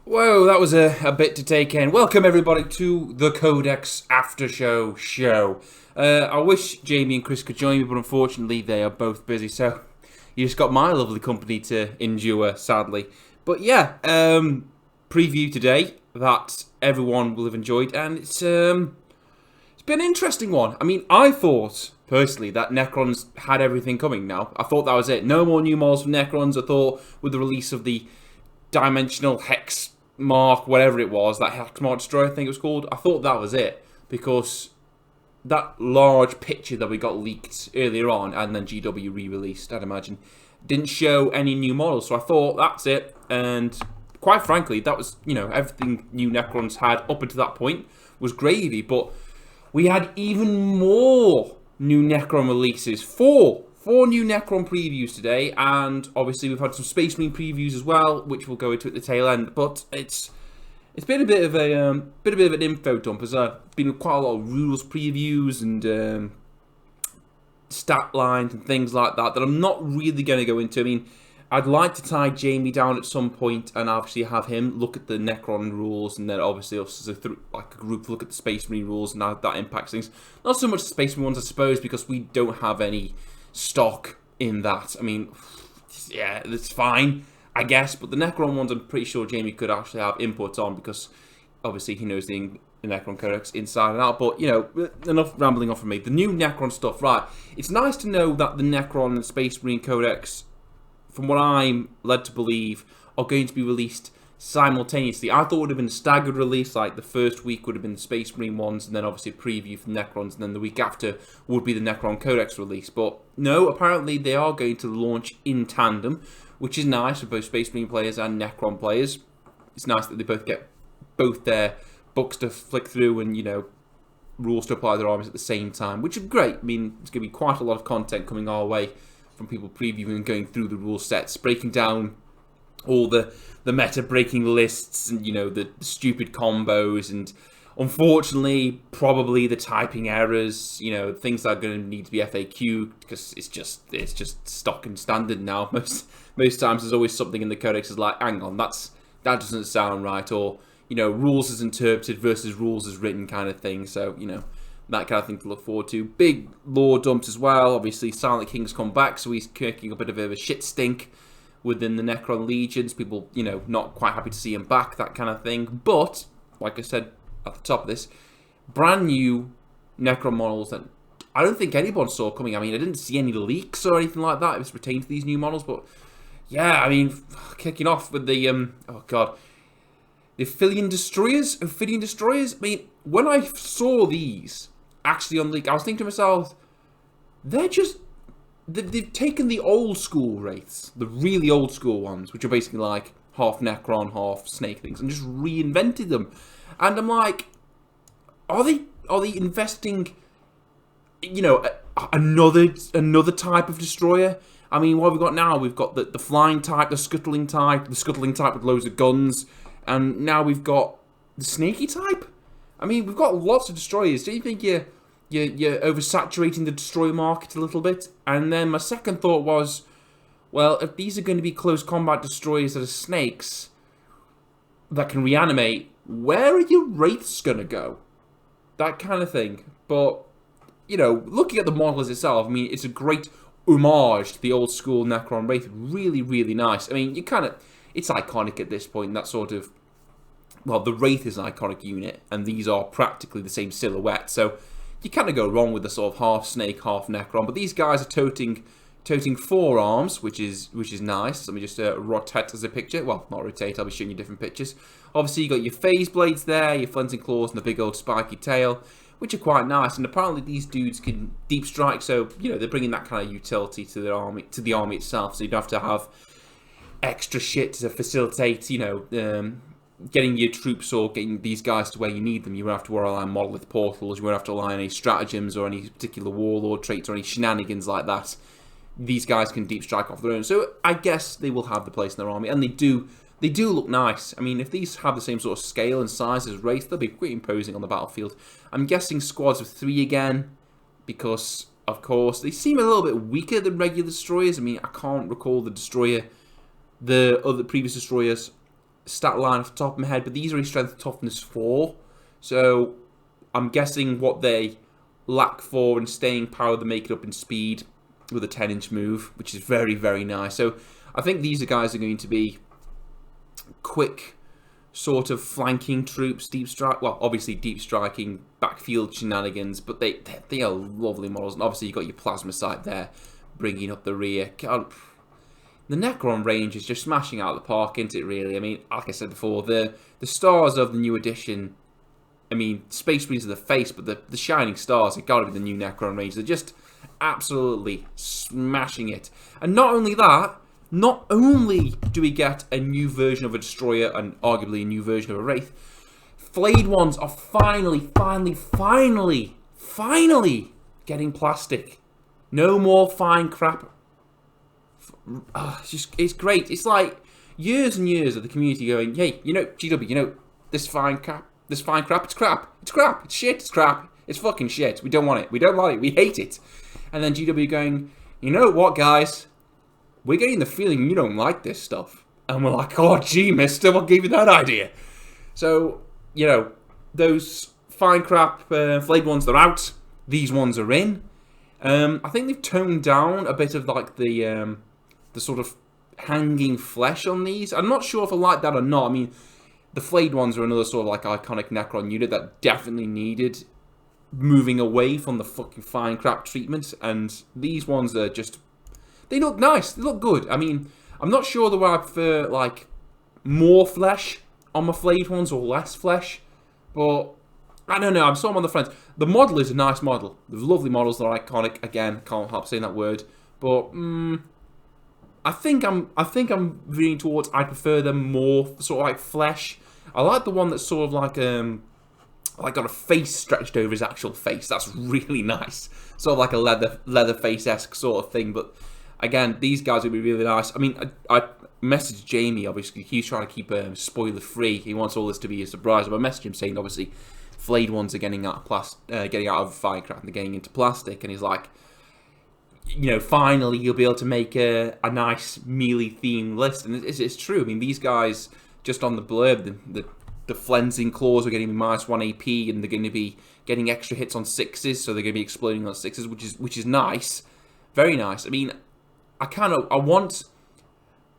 Whoa, that was a bit to take in. Welcome everybody to the Codex After Show. I wish Jamie and Chris could join me, but unfortunately they are both busy, so you just got my lovely company to endure, sadly. But yeah, preview today that everyone will have enjoyed, and it's been an interesting one. I mean, I thought personally that Necrons had everything coming now. I thought that was it. No more new models from Necrons. I thought with the release of the Dimensional Hex Mark, whatever it was, that Hex Mark Destroyer, I think it was called, I thought that was it, because that large picture that we got leaked earlier on, and then GW re-released, I'd imagine, didn't show any new models, so I thought, that's it, and quite frankly, that was, everything new Necrons had up until that point was gravy, but we had even more new Necron releases, four new Necron previews today, and obviously we've had some Spaceman previews as well, which we'll go into at the tail end. But it's been a bit of an info dump. There's been quite a lot of rules previews and stat lines and things like that I'm not really going to go into. I mean, I'd like to tie Jamie down at some point and obviously have him look at the Necron rules, and then obviously us as a group look at the Space Marine rules and how that impacts things. Not so much the Space Marine ones, I suppose, because we don't have any stock in that. I mean, yeah, it's fine, I guess, but the Necron ones I'm pretty sure Jamie could actually have input on, because obviously he knows the Necron Codex inside and out. But, enough rambling on from me. The new Necron stuff, right, it's nice to know that the Necron and Space Marine Codex, from what I'm led to believe, are going to be released simultaneously. I thought it would have been a staggered release, like the first week would have been the Space Marine ones, and then obviously a preview for Necrons, and then the week after would be the Necron Codex release. But no, apparently they are going to launch in tandem, which is nice for both Space Marine players and Necron players. It's nice that they both get both their books to flick through and, rules to apply to their armies at the same time, which is great. I mean, there's going to be quite a lot of content coming our way from people previewing and going through the rule sets, breaking down all the meta breaking lists and the stupid combos, and unfortunately probably the typing errors, things that are going to need to be FAQ, because it's just stock and standard now. Most times there's always something in the codex is like, hang on, that doesn't sound right, or rules as interpreted versus rules as written kind of thing. So that kind of thing to look forward to. Big lore dumps as well. Obviously Silent King's come back, so he's kicking a bit of a shit stink within the Necron legions. People, not quite happy to see him back, that kind of thing. But, like I said at the top of this, brand new Necron models that I don't think anyone saw coming. I mean, I didn't see any leaks or anything like that. It was pertaining to these new models, but yeah, I mean, kicking off with the, the Ophidian Destroyers. I mean, when I saw these actually on leak, I was thinking to myself, they've taken the old school wraiths, the really old school ones, which are basically like half Necron, half Snake things, and just reinvented them. And I'm like, are they investing, another type of destroyer? I mean, what have we got now? We've got the flying type, the scuttling type with loads of guns, and now we've got the snaky type. I mean, we've got lots of destroyers. Do you think you're oversaturating the destroyer market a little bit? And then my second thought was, well, if these are going to be close combat destroyers that are snakes that can reanimate, where are your wraiths going to go? That kind of thing. But, looking at the model as itself, I mean, it's a great homage to the old school Necron wraith. Really, really nice. I mean, it's iconic at this point, that sort of, well, the wraith is an iconic unit, and these are practically the same silhouette, so you kind of go wrong with the sort of half snake, half Necron. But these guys are toting forearms, which is nice. Let me just rotate as a picture. Well, not rotate, I'll be showing you different pictures. Obviously, you got your phase blades there, your flensing claws, and the big old spiky tail, which are quite nice. And apparently, these dudes can deep strike, so they're bringing that kind of utility to the army itself. So you don't have to have extra shit to facilitate, getting your troops or getting these guys to where you need them. You won't have to rely on monolith portals, you won't have to rely on any stratagems or any particular warlord traits or any shenanigans like that. These guys can deep strike off their own. So I guess they will have the place in their army, and they do look nice. I mean, if these have the same sort of scale and size as Wraith, they'll be pretty imposing on the battlefield. I'm guessing squads of 3 again, because, of course, they seem a little bit weaker than regular destroyers. I mean, I can't recall the other previous destroyers stat line off the top of my head, but these are his strength toughness 4. So I'm guessing what they lack for in staying power, they make it up in speed with a 10-inch move, which is very, very nice. So I think these guys are going to be quick sort of flanking troops, deep strike, well, obviously deep striking, backfield shenanigans, but they are lovely models. And obviously you've got your plasma sight there, bringing up the rear. God, the Necron range is just smashing out of the park, isn't it, really? I mean, like I said before, the stars of the new edition, I mean, Space Marines are the face, but the shining stars have got to be the new Necron range. They're just absolutely smashing it. And not only that, not only do we get a new version of a Destroyer and arguably a new version of a Wraith, Flayed Ones are finally getting plastic. No more fine crap. It's great. It's like years and years of the community going, hey, you know, GW, you know, this fine crap, it's crap, it's shit, it's crap, it's fucking shit, we don't want it, we don't like it, we hate it. And then GW going, you know what, guys, we're getting the feeling you don't like this stuff. And we're like, oh, gee, mister, what gave you that idea? So, you know, those fine crap Flayed Ones, they're out. These ones are in. I think they've toned down a bit of, like, the sort of hanging flesh on these. I'm not sure if I like that or not. I mean, the Flayed Ones are another sort of, like, iconic Necron unit that definitely needed moving away from the fucking fine crap treatment. And these ones are just... they look nice. They look good. I mean, I'm not sure whether I prefer, like, more flesh on my Flayed Ones or less flesh. But, I don't know. I'm still on the fence. The model is a nice model. The lovely models that are iconic. Again, can't help saying that word. But, I think I'm leaning towards I prefer them more sort of like flesh. I like the one that's sort of like got a face stretched over his actual face. That's really nice. Sort of like a leather face-esque sort of thing. But again, these guys would be really nice. I mean, I messaged Jamie, obviously. He's trying to keep spoiler free. He wants all this to be a surprise. But I messaged him saying, obviously, Flayed Ones are getting out of Firecraft and they're getting into plastic. And he's like, you know, finally you'll be able to make a nice melee themed list. And it's true. I mean, these guys, just on the blurb, the Flensing Claws are getting -1 AP, and they're going to be getting extra hits on 6s, so they're going to be exploding on 6s, which is nice. Very nice. I mean, I want...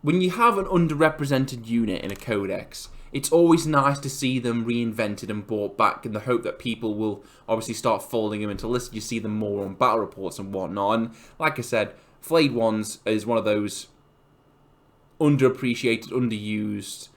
when you have an underrepresented unit in a codex, it's always nice to see them reinvented and brought back in the hope that people will obviously start folding them into lists. You see them more on battle reports and whatnot. And like I said, Flayed Ones is one of those underappreciated, underused,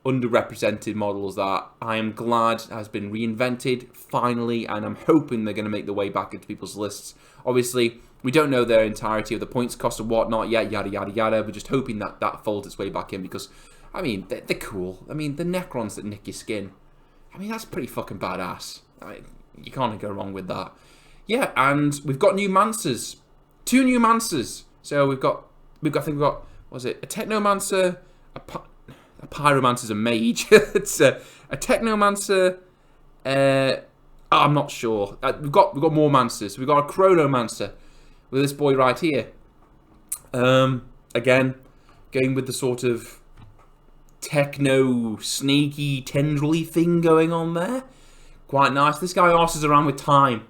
underrepresented models that I am glad has been reinvented finally, and I'm hoping they're going to make their way back into people's lists. Obviously, we don't know their entirety of the points cost and whatnot yet, yada yada yada. We're just hoping that that folds its way back in because, I mean, they're cool. I mean, the Necrons that nick your skin, I mean, that's pretty fucking badass. I mean, you can't go wrong with that. Yeah, and we've got new Mancers, 2 new Mancers. So we've got, what was it, a Technomancer, a Pyromancer's a mage. It's a Technomancer. I'm not sure. We've got more Mancers. We've got a Chronomancer with this boy right here. Again, going with the sort of techno snaky tendrily thing going on there. Quite nice. This guy arses around with time,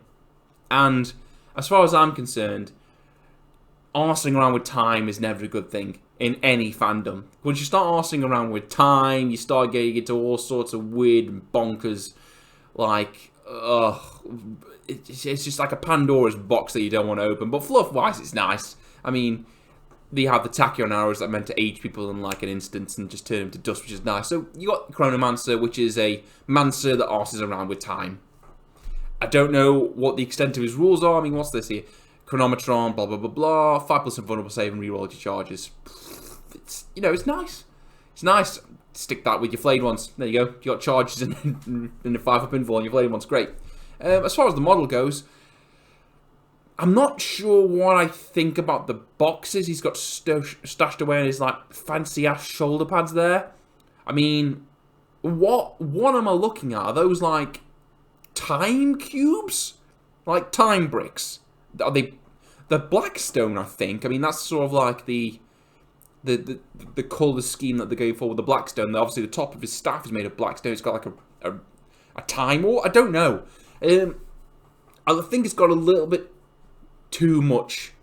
and as far as I'm concerned, arsing around with time is never a good thing in any fandom. Once you start arsing around with time, you start getting into all sorts of weird and bonkers, like, it's just like a Pandora's box that you don't want to open. But fluff-wise, it's nice. I mean, they have the tachyon arrows that are meant to age people in like an instant and just turn them to dust, which is nice. So you got Chronomancer, which is a Mancer that arses around with time. I don't know what the extent of his rules are. I mean, what's this here? Chronometron, blah, blah, blah, blah. 5+ vulnerable save and reroll your charges. It's, you know, it's nice. It's nice. Stick that with your Flayed Ones. There you go. You got charges and a 5-up invul on your Flayed Ones. Great. As far as the model goes, I'm not sure what I think about the boxes he's got stashed away in his, like, fancy-ass shoulder pads there. I mean, what am I looking at? Are those, like, time cubes? Like, time bricks? Are they... the Blackstone, I think. I mean, that's sort of like the the colour scheme that they're going for with the Blackstone. Obviously, the top of his staff is made of Blackstone. It's got like a time or I don't know. I think it's got a little bit too much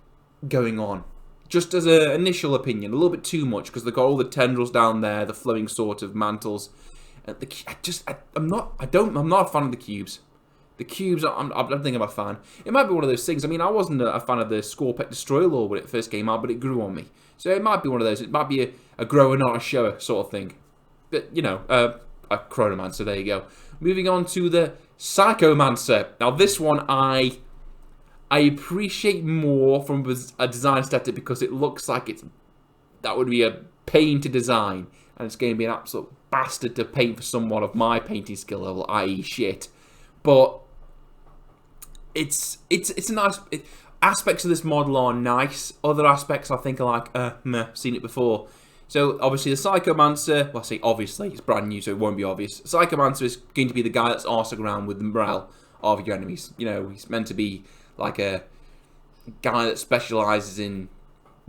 going on. Just as an initial opinion, a little bit too much because they've got all the tendrils down there, the flowing sort of mantles. I'm not a fan of the cubes. The cubes, I don't think I'm a fan. It might be one of those things. I mean, I wasn't a fan of the Scorpec Destroyer Lore when it first came out, but it grew on me. So it might be one of those. It might be a grower, not a shower sort of thing. But, you know, a Chronomancer, there you go. Moving on to the Psychomancer. Now, this one I appreciate more from a design aesthetic because it looks like that would be a pain to design. And it's going to be an absolute bastard to paint for someone of my painting skill level, i.e. shit. But it's a nice... aspects of this model are nice. Other aspects I think are like, meh, seen it before. So, obviously, the Psychomancer... Well, I say obviously, it's brand new, so it won't be obvious. Psychomancer is going to be the guy that's arsing around with the morale of your enemies. You know, he's meant to be like a guy that specialises in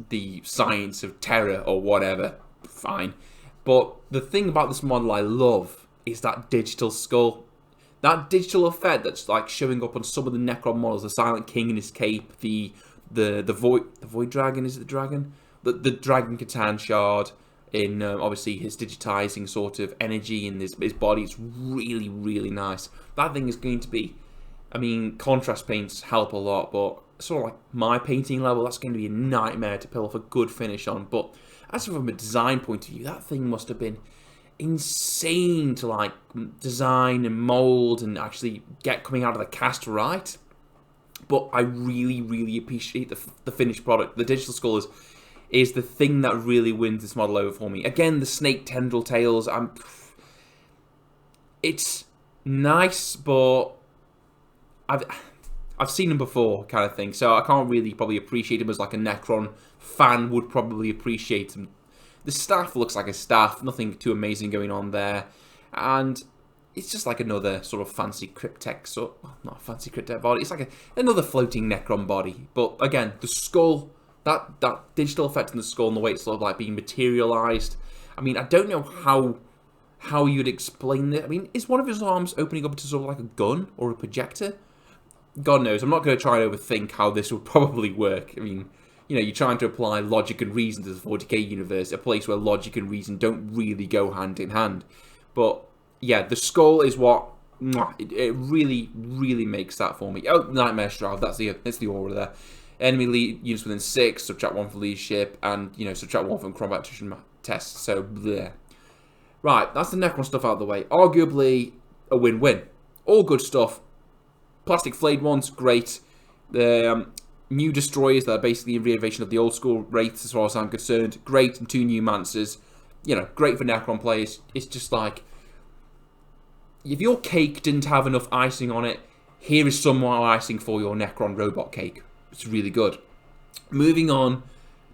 the science of terror or whatever. Fine. But the thing about this model I love is that digital skull. That digital effect that's like showing up on some of the Necron models, the Silent King in his cape, the Void Dragon, is it the dragon? The Dragon Catan Shard in obviously his digitizing sort of energy in his body. It's really, really nice. That thing is going to be, I mean, contrast paints help a lot, but sort of like my painting level, that's going to be a nightmare to pull off a good finish on. But as from a design point of view, that thing must have been insane to like design and mold and actually get coming out of the cast right. But I really, really appreciate the finished product. The digital skull is the thing that really wins this model over for me. Again, the snake tendril tails. It's nice, but I've seen them before, kind of thing. So I can't really probably appreciate him as like a Necron fan would probably appreciate him. The staff looks like a staff, nothing too amazing going on there. And it's just like another sort of fancy Cryptek, well, not a fancy Cryptek body, it's like another floating Necron body. But again, the skull, that digital effect in the skull and the way it's sort of like being materialized. I mean, I don't know how you'd explain it. I mean, is one of his arms opening up into sort of like a gun or a projector? God knows, I'm not going to try and overthink how this would probably work. I mean, you know, you're trying to apply logic and reason to the 40k universe, a place where logic and reason don't really go hand in hand. But, yeah, the skull is what... It really, really makes that for me. Oh, Nightmare Shroud, that's the aura there. Enemy units within 6, subtract 1 for leadership, and, you know, subtract 1 from combat tests, so, bleh. Right, that's the Necron stuff out of the way. Arguably, a win-win. All good stuff. Plastic Flayed Ones, great. The new destroyers that are basically a renovation of the old school wraiths as far as I'm concerned. Great, and 2 new Mancers. You know, great for Necron players. It's just like, if your cake didn't have enough icing on it, here is some more icing for your Necron robot cake. It's really good. Moving on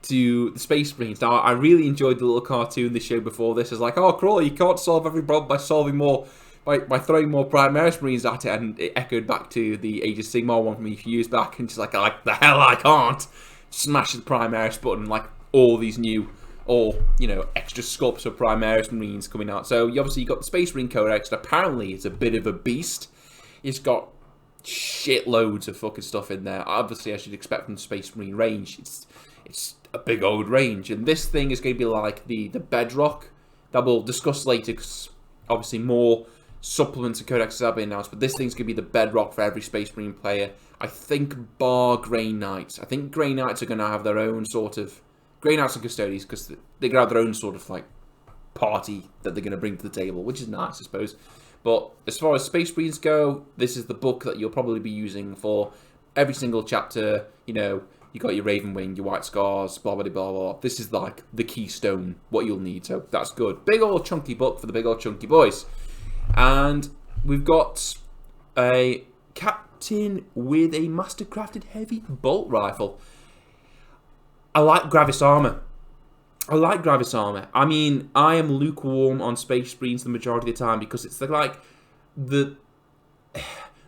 to the Space Marines. Now, I really enjoyed the little cartoon they showed before this. It's like, oh, Crawley, you can't solve every problem by solving more... By throwing more Primaris Marines at it, and it echoed back to the Age of Sigmar one from a few years back, and just like the hell I can't smash the Primaris button, like all these new, you know, extra sculpts of Primaris Marines coming out. So obviously you got the Space Marine Codex, and apparently it's a bit of a beast. It's got shitloads of fucking stuff in there. Obviously, I should expect from the Space Marine range. It's a big old range, and this thing is going to be like the bedrock that we'll discuss later, because obviously more supplements and codexes have been announced, but this thing's going to be the bedrock for every Space Marine player. I think bar Grey Knights. I think Grey Knights are going to have their own sort of... Grey Knights and Custodians, because they're going to have their own sort of, like, party that they're going to bring to the table, which is nice, I suppose. But as far as Space Marines go, this is the book that you'll probably be using for every single chapter. You know, you got your Raven Wing, your White Scars, blah, blah, blah, blah. This is, like, the keystone, what you'll need, so that's good. Big old chunky book for the big old chunky boys. And we've got a captain with a mastercrafted heavy bolt rifle. I like Gravis armor. I mean, I am lukewarm on Space Marines the majority of the time because it's like the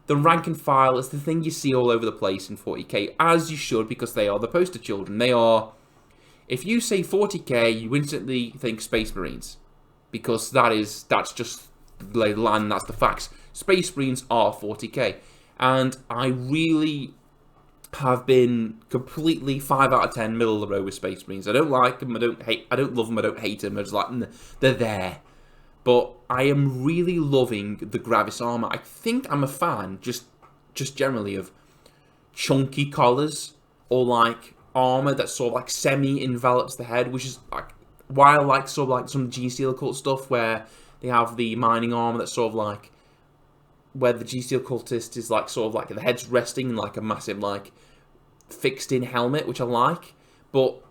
rank and file is the thing you see all over the place in 40k, as you should, because they are the poster children. They are if you say 40k, you instantly think Space Marines, because that's just the land, that's the facts. Space Marines are 40k, and I really have been completely 5 out of 10 middle of the road with Space Marines. I don't like them, I don't love them, I don't hate them. I just like them, they're there. But I am really loving the Gravis armor. I think I'm a fan, just generally, of chunky collars, or like armor that sort of like semi-envelops the head, which is like why I like sort of like some G Steel Cult stuff, where they have the mining armor that's sort of like, where the G Steel Cultist is like sort of like the head's resting in like a massive like fixed in helmet, which I like. But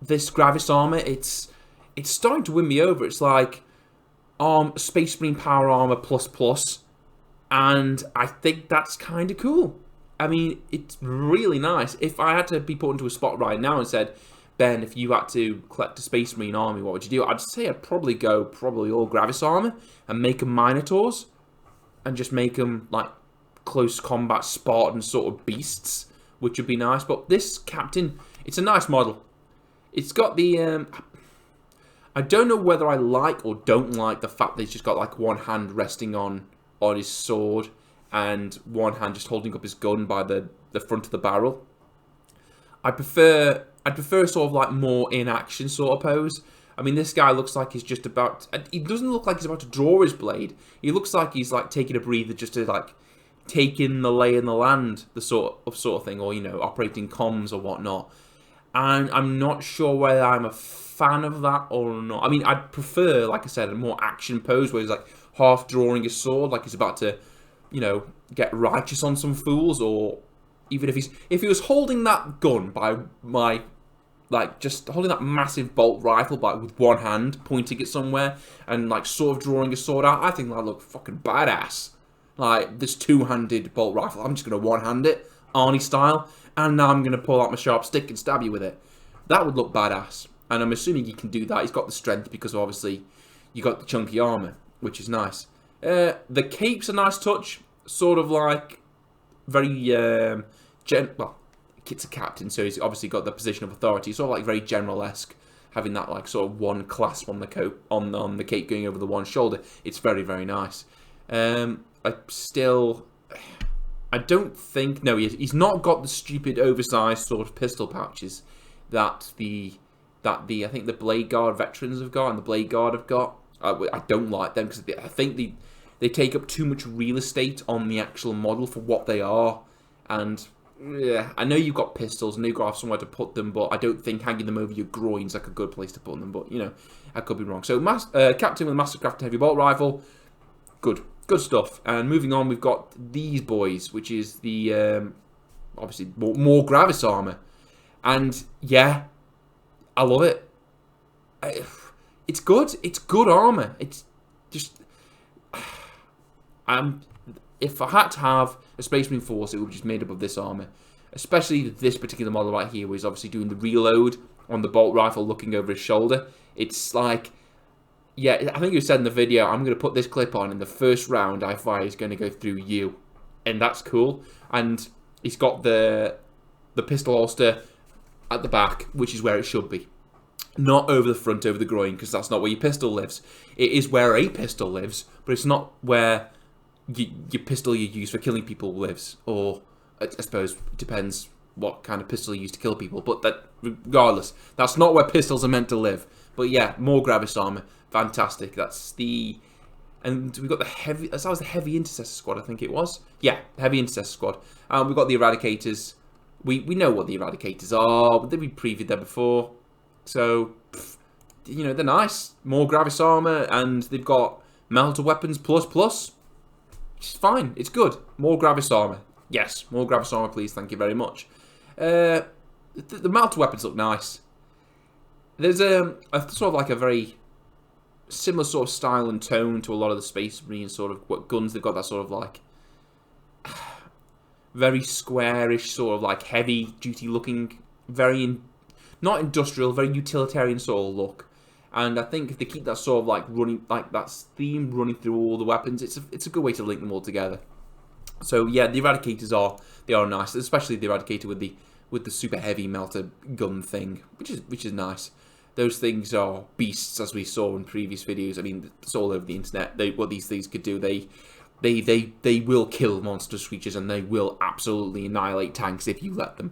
this Gravis armor, it's starting to win me over. It's like Space Marine power armor plus, and I think that's kind of cool. I mean, it's really nice. If I had to be put into a spot right now and said, Ben, if you had to collect a Space Marine army, what would you do? I'd say I'd probably go all Gravis armor and make them Minotaurs, and just make them like close combat Spartan sort of beasts, which would be nice. But this Captain, it's a nice model. It's got the I don't know whether I like or don't like the fact that he's just got like one hand resting on his sword and one hand just holding up his gun by the front of the barrel. I'd prefer sort of like more in action sort of pose. I mean, this guy looks like he's just about... He doesn't look like he's about to draw his blade. He looks like he's like taking a breather just to like take in the lay in the land, the sort of thing, or, you know, operating comms or whatnot. And I'm not sure whether I'm a fan of that or not. I mean, I'd prefer, like I said, a more action pose where he's like half drawing his sword, like he's about to, you know, get righteous on some fools, or even if he was holding that gun by my... like, just holding that massive bolt rifle with one hand, pointing it somewhere, and, like, sort of drawing a sword out, I think that'd look fucking badass. Like, this two-handed bolt rifle, I'm just going to one-hand it, Arnie style, and now I'm going to pull out my sharp stick and stab you with it. That would look badass, and I'm assuming he can do that. He's got the strength, because obviously you got the chunky armor, which is nice. The cape's a nice touch, sort of like, very, well, Kit's a captain, so he's obviously got the position of authority. Sort of like very general-esque, having that like sort of one clasp on the coat, on the cape going over the one shoulder. It's very, very nice. I don't think, no, he's not got the stupid oversized sort of pistol pouches that I think the Blade Guard veterans have got and the Blade Guard have got. I don't like them because I think they take up too much real estate on the actual model for what they are, and yeah, I know you've got pistols and you've got to have somewhere to put them, but I don't think hanging them over your groin's like a good place to put them. But, you know, I could be wrong. So, Captain with a Mastercraft Heavy Bolt Rifle, good stuff. And moving on, we've got these boys, which is the, obviously, more Gravis armor. And, yeah, I love it. It's good. It's good armor. It's just... if I had to have a Space Marine force, it would be just made up of this armor. Especially this particular model right here, where he's obviously doing the reload on the bolt rifle, looking over his shoulder. It's like, yeah, I think you said in the video, I'm going to put this clip on, and the first round I fire is going to go through you. And that's cool. And he's got the pistol holster at the back, which is where it should be. Not over the front, over the groin, because that's not where your pistol lives. It is where a pistol lives, but it's not where your pistol you use for killing people lives, or I suppose it depends what kind of pistol you use to kill people, but that regardless, that's not where pistols are meant to live. But yeah, more Gravis armor, fantastic. And we've got the heavy, that was the heavy intercessor squad, I think it was. Yeah, heavy intercessor squad. We've got the eradicators. We know what the eradicators are, but we previewed them before, so you know, they're nice. More Gravis armor, and they've got melter weapons plus. It's fine. It's good. More Gravis armor. Yes, more Gravis armor, please. Thank you very much. The melter weapons look nice. There's a sort of like a very similar sort of style and tone to a lot of the Space Marine sort of what guns. They've got that sort of like very squarish, sort of like heavy duty looking, very not industrial, very utilitarian sort of look. And I think if they keep that sort of like running, like that theme running through all the weapons, it's a good way to link them all together. So yeah, the eradicators are nice, especially the eradicator with with the super heavy melter gun thing, which is nice. Those things are beasts, as we saw in previous videos. I mean, it's all over the internet. What these things could do, they will kill monstrous creatures, and they will absolutely annihilate tanks if you let them.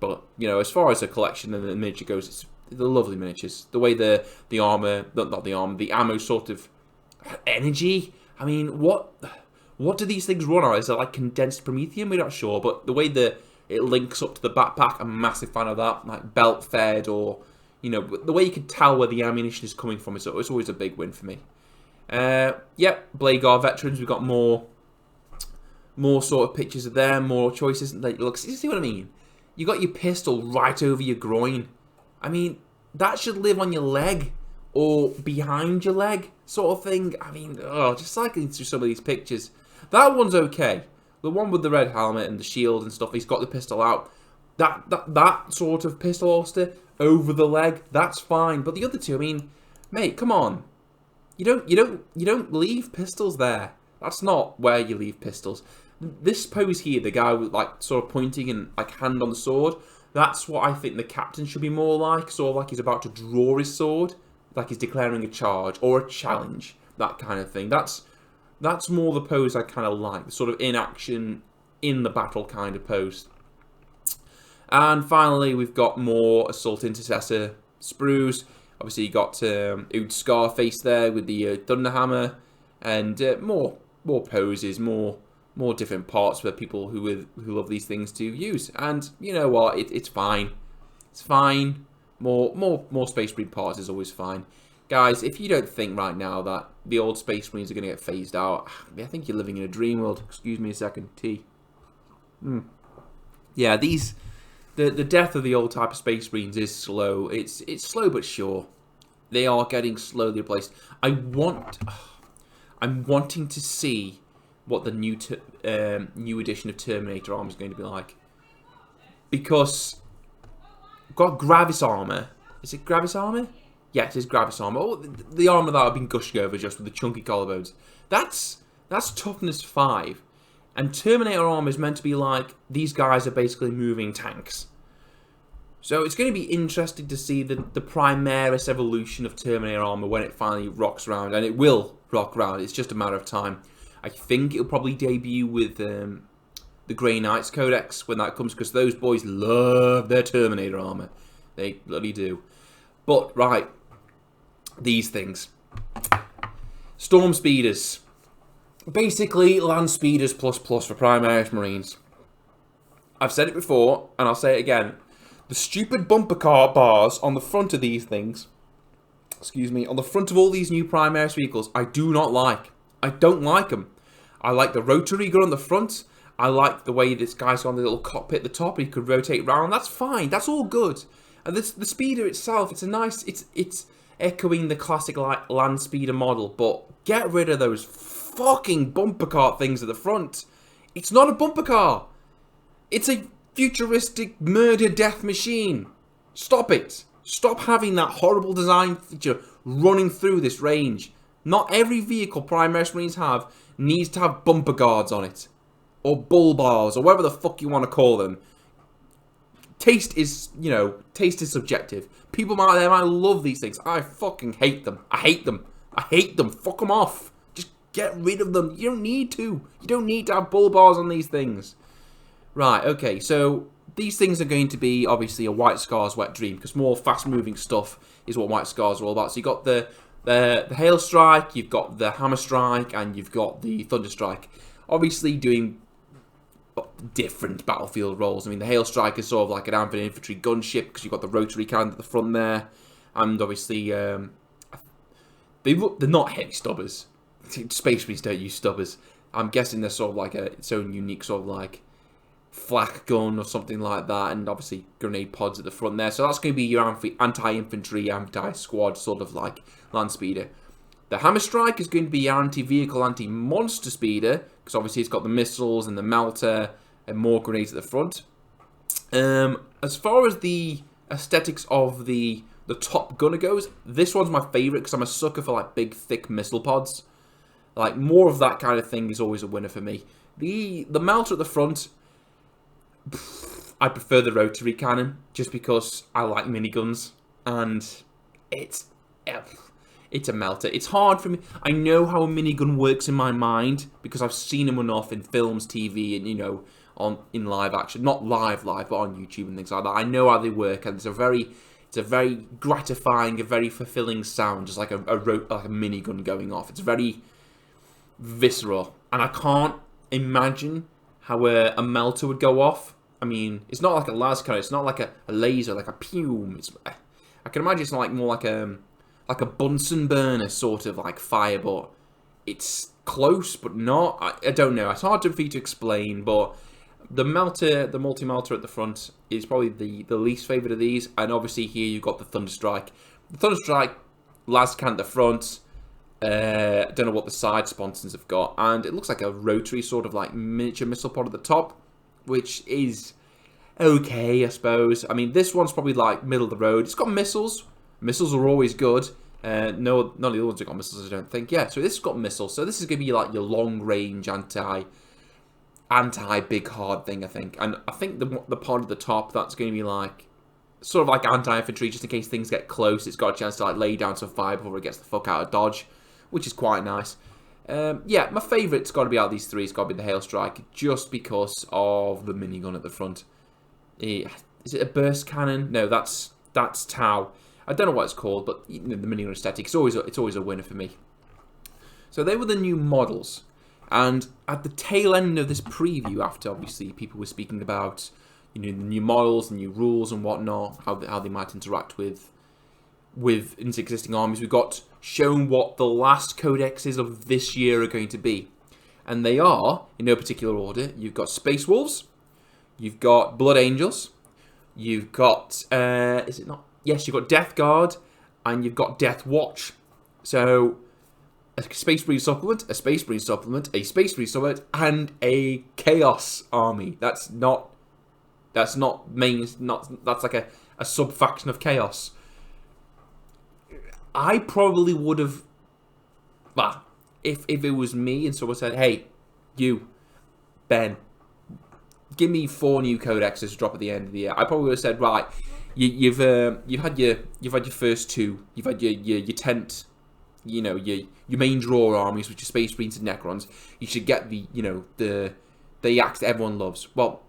But, you know, as far as the collection and the miniature goes, they're lovely miniatures. The way the armor, not the armor, the ammo sort of energy. I mean, what do these things run on? Is it like condensed promethium? We're not sure. But the way it links up to the backpack, I'm a massive fan of that. Like belt fed, or, you know, the way you can tell where the ammunition is coming from, it's always a big win for me. Yep, Blade Guard veterans. We've got more sort of pictures of them, more choices. Like, look, see what I mean? You got your pistol right over your groin. I mean, that should live on your leg or behind your leg, sort of thing. I mean, just cycling through some of these pictures. That one's okay. The one with the red helmet and the shield and stuff, he's got the pistol out. That sort of pistol holster over the leg, that's fine. But the other two, I mean, mate, come on. You don't leave pistols there. That's not where you leave pistols. This pose here, the guy with like sort of pointing and like hand on the sword, that's what I think the captain should be more like. Sort of like he's about to draw his sword, like he's declaring a charge or a challenge, that kind of thing. That's more the pose I kind of like, the sort of in action, in the battle kind of pose. And finally, we've got more Assault Intercessor sprues. Obviously, you got Ood Scarface there with the Thunderhammer, and more poses, more different parts for people who love these things to use. And you know what? It's fine. It's fine. More Space Marine parts is always fine. Guys, if you don't think right now that the old Space Marines are going to get phased out, I think you're living in a dream world. Excuse me a second. Tea. Yeah, the death of the old type of Space Marines is slow. It's slow but sure. They are getting slowly replaced. I'm wanting to see what the new edition of Terminator armor is going to be like, because we've got Gravis armor. Is it Gravis armor? Yeah, it is Gravis armor. Oh, the armor that I've been gushing over just with the chunky collarbones. That's toughness 5. And Terminator armor is meant to be like, these guys are basically moving tanks. So it's going to be interesting to see the Primaris evolution of Terminator armor when it finally rocks around. And it will rock around. It's just a matter of time. I think it'll probably debut with the Grey Knights Codex when that comes, because those boys love their Terminator armor. They bloody do. But, right. These things. Storm Speeders. Basically, Land Speeders plus for Primaris Marines. I've said it before, and I'll say it again. The stupid bumper car bars on the front of these things, excuse me, on the front of all these new Primaris vehicles, I do not like. I don't like them. I like the rotary gun on the front. I like the way this guy's got the little cockpit at the top, and he could rotate round. That's fine. That's all good. And the speeder itself, it's a nice, it's echoing the classic like Land Speeder model, but get rid of those fucking bumper car things at the front. It's not a bumper car. It's a futuristic murder death machine. Stop it. Stop having that horrible design feature running through this range. Not every vehicle Primaris Marines have needs to have bumper guards on it. Or bull bars, or whatever the fuck you want to call them. Taste is, you know, taste is subjective. People out there might love these things. I fucking hate them. I hate them. I hate them. Fuck them off. Just get rid of them. You don't need to. You don't need to have bull bars on these things. Right, okay, so these things are going to be, obviously, a White Scar's wet dream, because more fast-moving stuff is what White Scars are all about. So you've got the Hail Strike, you've got the Hammer Strike, and you've got the Thunder Strike. Obviously doing different battlefield roles. I mean, the Hail Strike is sort of like an infantry gunship, because you've got the rotary cannon at the front there, and obviously, they're not heavy stubbers. Space Marines don't use stubbers. I'm guessing they're sort of like its own unique sort of like flak gun or something like that, and obviously grenade pods at the front there. So that's going to be your anti-infantry, anti-squad sort of like land speeder. The Hammer Strike is going to be your anti-vehicle, anti-monster speeder, because obviously it's got the missiles and the melter and more grenades at the front. As far as the aesthetics of the Top Gunner goes, this one's my favourite because I'm a sucker for like big, thick missile pods. Like more of that kind of thing is always a winner for me. The melter at the front, I prefer the rotary cannon just because I like miniguns, and it's a melter. It's hard for me. I know how a minigun works in my mind because I've seen them enough in films, TV, and in live action, not live, but on YouTube and things like that. I know how they work, and it's a very gratifying, a very fulfilling sound, just like a minigun going off. It's very visceral, and I can't imagine how a melter would go off. I mean, it's not like a las cannon, it's not like a laser, like a pume. I can imagine it's like more like a Bunsen burner sort of like fire, but it's close, but not. I don't know. It's hard for you to explain, but the multi-melter at the front is probably the least favourite of these, and obviously here you've got the Thunderstrike. The Thunderstrike, las cannon at the front. I don't know what the side sponsons have got, and it looks like a rotary sort of like miniature missile pod at the top, which is okay, I suppose. I mean, this one's probably like middle of the road. It's got missiles. Missiles are always good. No, none of the other ones have got missiles, I don't think. Yeah, so this has got missiles. So this is going to be like your long range anti big hard thing, I think. And I think the pod at the top, that's going to be like sort of like anti-infantry, just in case things get close. It's got a chance to like lay down some fire before it gets the fuck out of dodge, which is quite nice. Yeah, my favourite's got to be out of these three. It's got to be the Hail Strike, just because of the minigun at the front. Is it a burst cannon? No, that's Tau. I don't know what it's called, but the minigun aesthetic, it's always a winner for me. So they were the new models, and at the tail end of this preview, after obviously people were speaking about the new models, the new rules and whatnot, how they might interact with existing armies, we got shown what the last codexes of this year are going to be. And they are, in no particular order, you've got Space Wolves, you've got Blood Angels, you've got, is it not? Yes, you've got Death Guard, and you've got Death Watch. So, a Space Marine supplement, a Space Marine supplement, a Space Marine supplement, and a Chaos army. That's like a sub-faction of Chaos. I probably would have, well, if it was me and someone said, hey, you, Ben, give me 4 new codexes to drop at the end of the year, I probably would have said, right, you've had your first 2, you've had your tent, your main draw armies, which are Space Marines and Necrons. You should get the Yaks that everyone loves. Well,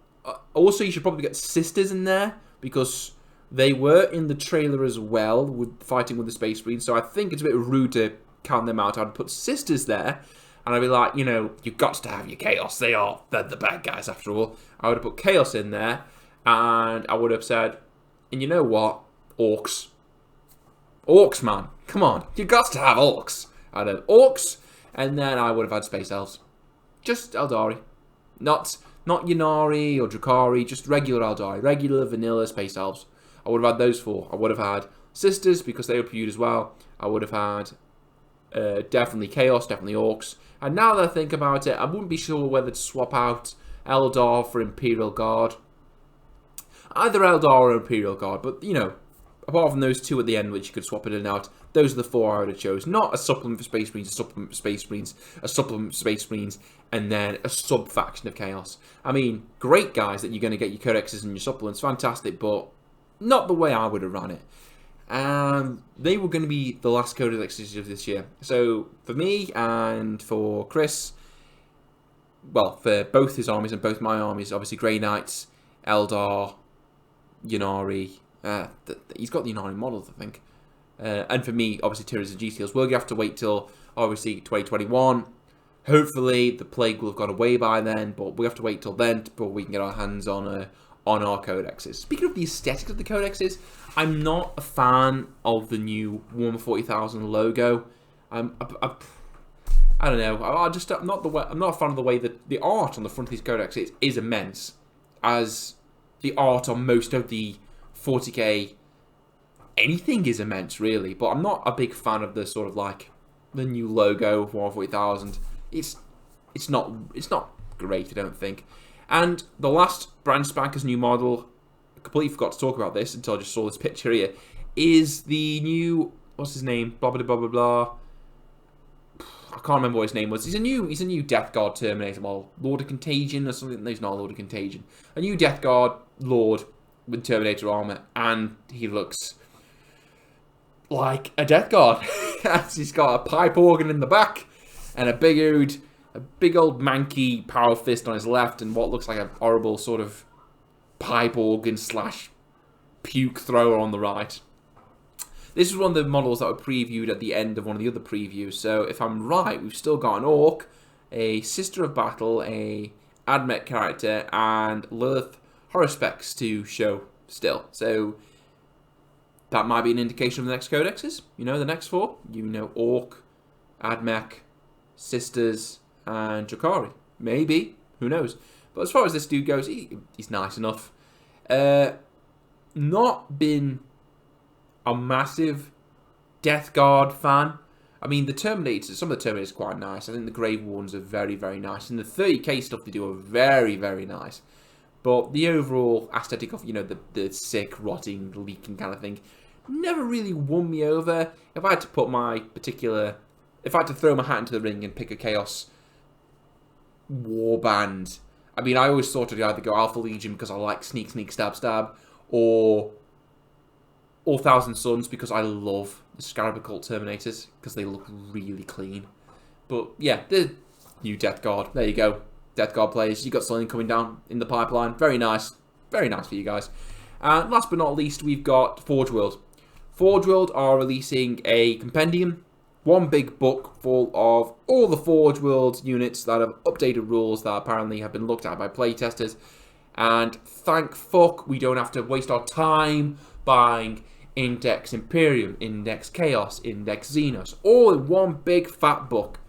also you should probably get Sisters in there, because they were in the trailer as well, fighting with the Space Marines, so I think it's a bit rude to count them out. I'd put Sisters there, and I'd be like, you've got to have your Chaos. They're the bad guys after all. I would have put Chaos in there, and I would have said, and you know what? Orcs. Orcs, man. Come on. You've got to have Orcs. I'd have Orcs, and then I would have had Space Elves. Just Eldari. Not Ynnari or Drukhari, just regular Eldari. Regular, vanilla Space Elves. I would have had those 4. I would have had Sisters, because they were pewed as well. I would have had definitely Chaos, definitely Orcs. And now that I think about it, I wouldn't be sure whether to swap out Eldar for Imperial Guard. Either Eldar or Imperial Guard, but, apart from those 2 at the end, which you could swap it in and out, those are the 4 I would have chose. Not a supplement for Space Marines, a supplement for Space Marines, a supplement for Space Marines, and then a sub-faction of Chaos. I mean, great guys that you're going to get your codexes and your supplements, fantastic, but not the way I would have run it. And they were going to be the last codexes of this year. So, for me and for Chris, well, for both his armies and both my armies, obviously Grey Knights, Eldar, Ynnari, he's got the Ynnari models, I think. And for me, obviously, Tyranids and GTLs. We're going to have to wait till, obviously, 2021. Hopefully, the plague will have gone away by then, but we have to wait till then before we can get our hands on our codexes. Speaking of the aesthetics of the codexes, I'm not a fan of the new Warhammer 40,000 logo. I don't know. I'm not a fan of the way that the art on the front of these codexes is immense, as the art on most of the 40k anything is immense, really. But I'm not a big fan of the sort of like the new logo of Warhammer 40,000. It's not great, I don't think. And the last brand spanker's new model, I completely forgot to talk about this until I just saw this picture here, is the new, what's his name? Blah, blah, blah, blah, blah. I can't remember what his name was. He's a new Death Guard Terminator model, Lord of Contagion or something. No, he's not Lord of Contagion. A new Death Guard Lord with Terminator armor, and he looks like a Death Guard. He's got a pipe organ in the back and a big old manky power fist on his left, and what looks like a horrible sort of pipe organ / puke thrower on the right. This is one of the models that were previewed at the end of one of the other previews, so if I'm right, we've still got an Orc, a Sister of Battle, a Admech character, and Lilith Horospex to show still. So that might be an indication of the next codexes. You know, the next 4. You know, Orc, Admech, Sisters, and Drakari. Maybe. Who knows? But as far as this dude goes, he's nice enough. Not been a massive Death Guard fan. I mean, some of the Terminators are quite nice. I think the Grave ones are very, very nice. And the 30k stuff they do are very, very nice. But the overall aesthetic of, you know, the sick, rotting, leaking kind of thing never really won me over. If I had to throw my hat into the ring and pick a Chaos warband, I mean, I always thought I'd either go Alpha Legion because I like sneak, sneak, stab, stab, or All Thousand Suns because I love the Scarab Occult Terminators because they look really clean. But yeah, the new Death Guard. There you go. Death Guard players. You got something coming down in the pipeline. Very nice. Very nice for you guys. And last but not least, we've got Forge World. Forge World are releasing a compendium. One big book full of all the Forge World units that have updated rules that apparently have been looked at by playtesters. And thank fuck we don't have to waste our time buying Index Imperium, Index Chaos, Index Xenos, all in one big fat book.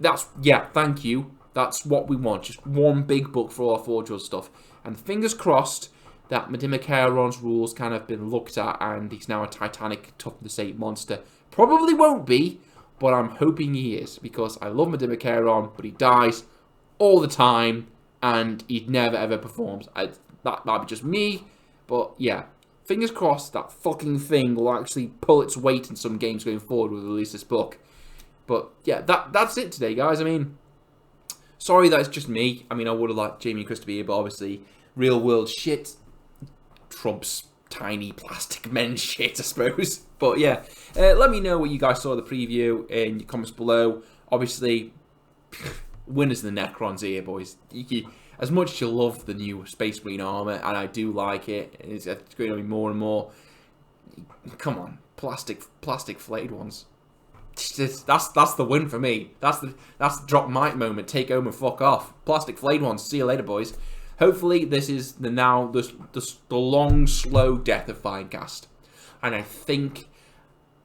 Thank you. That's what we want. Just one big book for all our Forge World stuff. And fingers crossed that Medimachairon's rules kind of been looked at and he's now a Titanic Toughness 8 monster. Probably won't be, but I'm hoping he is, because I love Medimachairon, but he dies all the time and he never ever performs. That might be just me, but yeah. Fingers crossed that fucking thing will actually pull its weight in some games going forward with release this book. But yeah, that's it today, guys. I mean, sorry that it's just me. I mean, I would have liked Jamie and Chris to be here, but obviously, real world shit trumps tiny plastic men shit, I suppose. But yeah, let me know what you guys saw of the preview in your comments below. Obviously, winners of the Necrons here, boys. As much as you love the new Space Marine armor, and I do like it, it's going to be more and more. Come on, plastic Flayed Ones. That's the win for me. That's the drop mic moment. Take home and fuck off. Plastic Flayed Ones. See you later, boys. Hopefully, this is the long, slow death of Finecast, and I think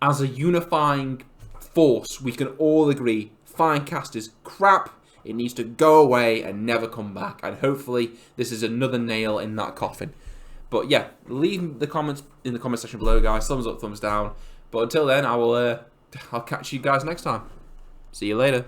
as a unifying force, we can all agree Finecast is crap. It needs to go away and never come back. And hopefully, this is another nail in that coffin. But yeah, leave the comments in the comment section below, guys. Thumbs up, thumbs down. But until then, I'll catch you guys next time. See you later.